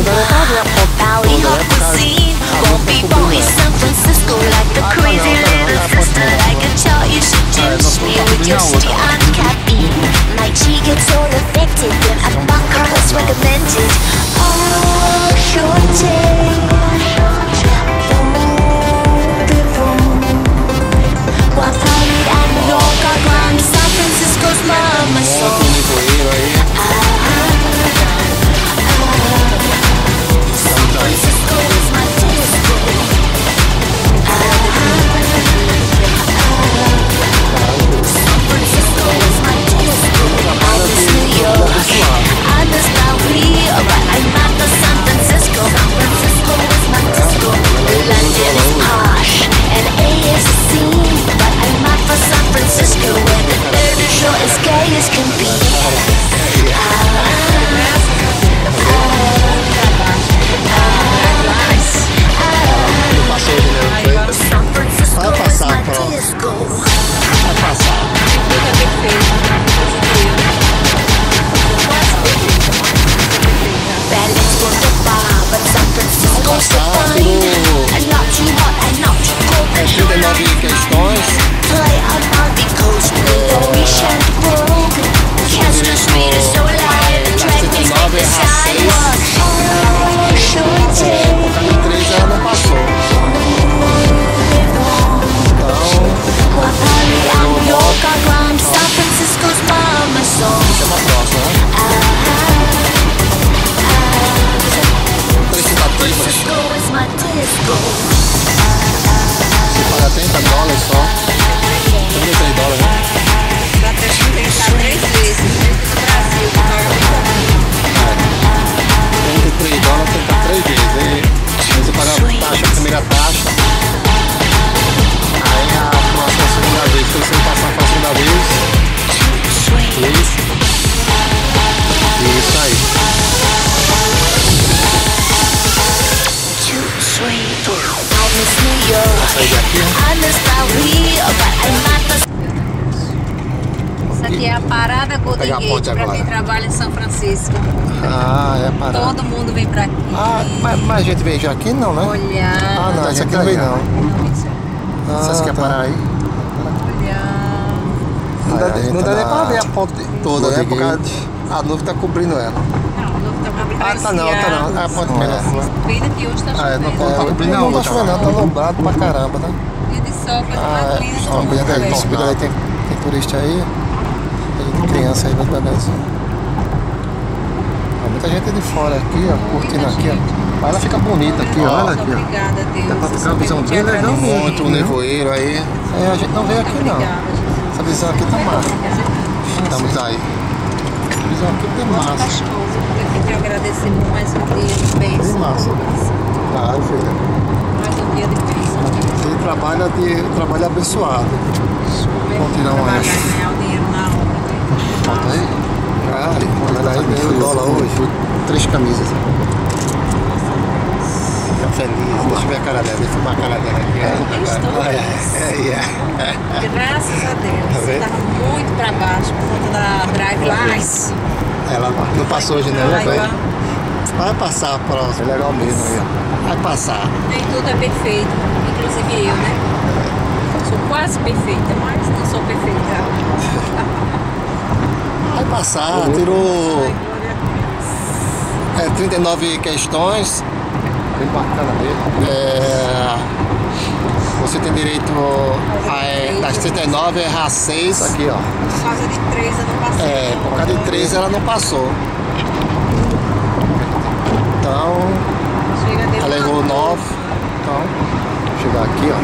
dá nem pra ver a foto toda, né? Por causa a luz tá cobrindo ela. Isso aqui é a Parada Golden Gate para quem trabalha em São Francisco. Ah, é a parada. Todo mundo vem para aqui. Ah, mas a gente vem já aqui não, né? Olhar. Ah, não, essa aqui não vem não. Vocês querem parar aí? Olhar. Não dá nem pra ver a ponte toda, né? Porque a nuvem tá cobrindo ela. Não, a nuvem tá cobrindo tá não. A ponte melhor. Pena que hoje tá chovendo. Não tá cobrindo não, tá chovendo não, tá alombrado pra caramba, né? Dia de sol, que é uma cuida aí, tem turista aí, tem criança aí, muito bebezinho. Muita gente de fora aqui, ó, curtindo aqui, ó. Mas ela fica bonita aqui, ó. Olha aqui, ó. Obrigada, Deus. Dá pra ficar uma visão bem legal, muito nevoeiro aí. A gente não veio aqui não. Essa visão aqui tá massa. Estamos aí. A visão aqui tem massa. Eu te agradecer por mais um dia de bênção. Tem massa. Claro, filha. Mais um dia de bênção. Você trabalha abençoado. Continuar trabalhar e ganhar o dinheiro na obra. Falta aí? Olha aí, ganhou dólar hoje. 3 camisas. Fica feliz. Deixa eu ver a cara dela. Deixa eu filmar a cara dela aqui. Eu estou feliz. Graças a Deus. Eu estava muito para baixo por conta da Drive Lights. Ela não passou hoje, né? Vai passar a próxima. É legal mesmo aí, ó. Vai passar. Nem tudo é perfeito, inclusive eu, né? Sou quase perfeita, mas não sou perfeita. Vai passar, tirou 39 questões. Bem bacana mesmo. Você tem direito das 39 errar 6 aqui, ó. Por causa de 3 eu não passei. Por causa de 3 ela não passou. Então, ela errou 9. Então, vou chegar aqui, ó.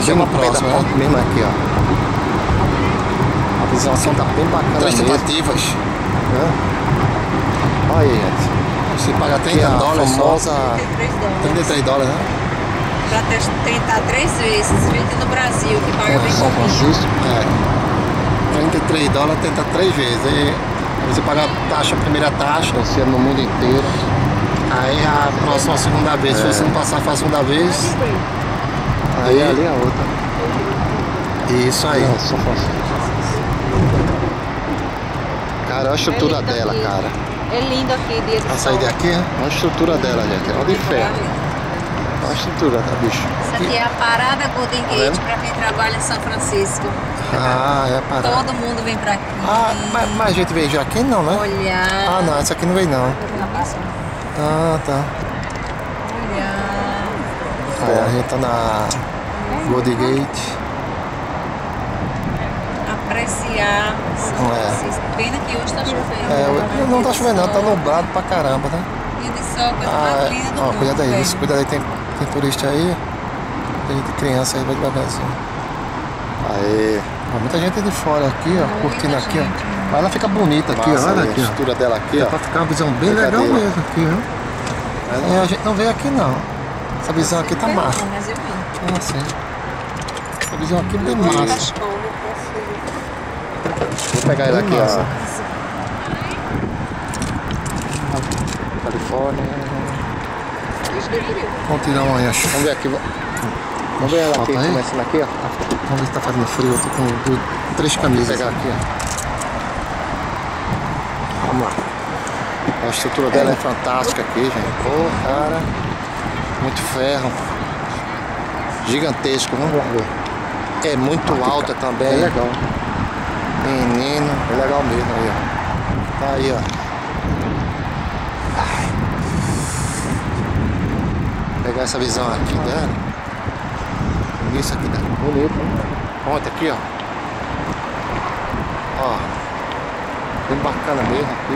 Chega uma próxima, né? Mesmo aqui, ó. A visualização tá bem bacana. 3 tentativas. Olha aí, gente. Você paga 30 dólares só. 33 dólares, né? Pra tentar 3 vezes, feito no Brasil, que paga bem pouquinho. 33 dólares, tenta 3 vezes. Aí você paga a taxa, a primeira taxa, você é no mundo inteiro. Aí a próxima, a segunda vez, se você não passar a segunda vez. Aí ali a outra. Isso aí. Cara, olha a estrutura dela, cara. É lindo aqui, dia do A sair daqui, olha a estrutura dela, gente. Olha de ferro. Olha a estrutura da bicho. Isso aqui é a parada Golden Gate para quem trabalha em São Francisco. Ah, é a parada. Todo mundo vem pra aqui. Ah, mas a gente veio já aqui não, né? Olhar. Ah, não, essa aqui não veio não. Ah, tá. Olhar. Aí a gente tá na Golden Gate. Apreciar São Francisco. Pena que hoje tá chovendo. Não tá chovendo não, tá nublado pra caramba, né? Dia de sol, coisa mais linda do mundo. Cuidado aí, velho. isso, cuidado aí, tem turista aí. Tem criança aí, vai devagarzinho. Aê. Ó, muita gente de fora aqui, ó, curtindo aqui, ó. Mas ela fica bonita aqui, ó. Olha aqui, a estrutura dela aqui, ó. Pra ficar uma visão bem legal mesmo aqui, ó. A gente não veio aqui não. Essa visão aqui tá massa. Mas eu vi. Ah, sim. Essa visão aqui é bem massa. Vou pegar ele aqui, ó. Califórnia. Vamos tirar uma aí, acho. Vamos ver aqui. Vamos ver ela aqui, começando aqui, ó. Vamos ver se tá fazendo frio. Eu tô com 3 camisas. Vou pegar aqui, ó. Vamos lá. A estrutura dela é fantástica aqui, gente. Pô, cara. Muito ferro. Gigantesco, vamos ver. É muito alta também. É legal. Menino. É legal mesmo aí, ó. Tá aí, ó. Vou pegar essa visão aqui dela. Isso aqui dá bonito, hein? Olha aqui, ó. Ó. Bem bacana mesmo aqui.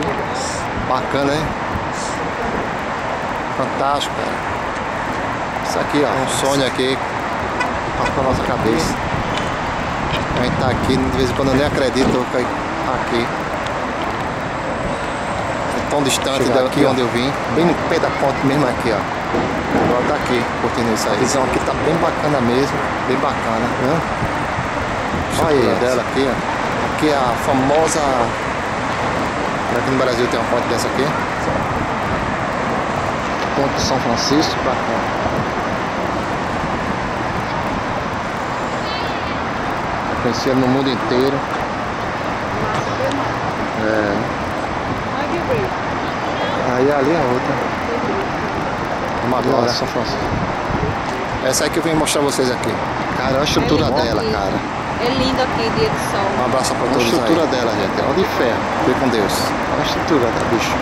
Bacana, hein? Fantástico, cara. Isso aqui, ó. Um sonho aqui. Passou na nossa cabeça. A gente tá aqui, de vez em quando eu nem acredito que eu aqui. É tão distante daqui onde eu vim. Bem no pé da ponte mesmo aqui, ó. Agora tá aqui, curtindo isso aí. A visão aqui tá bem bacana mesmo, bem bacana, né? Olha aí dela aqui, ó. Aqui é a famosa... Aqui no Brasil tem uma ponte dessa aqui. Ponte de São Francisco, bacana. Conhecida no mundo inteiro. Aí ali é outra. Vamos agora, São Francisco. Essa aí que eu vim mostrar vocês aqui. Cara, olha a estrutura dela, aqui. cara. É lindo aqui, dia do sol. Um abraço pra todos aí. Olha a estrutura dela, gente. Olha de ferro. Fique com Deus. Olha a estrutura da bicho.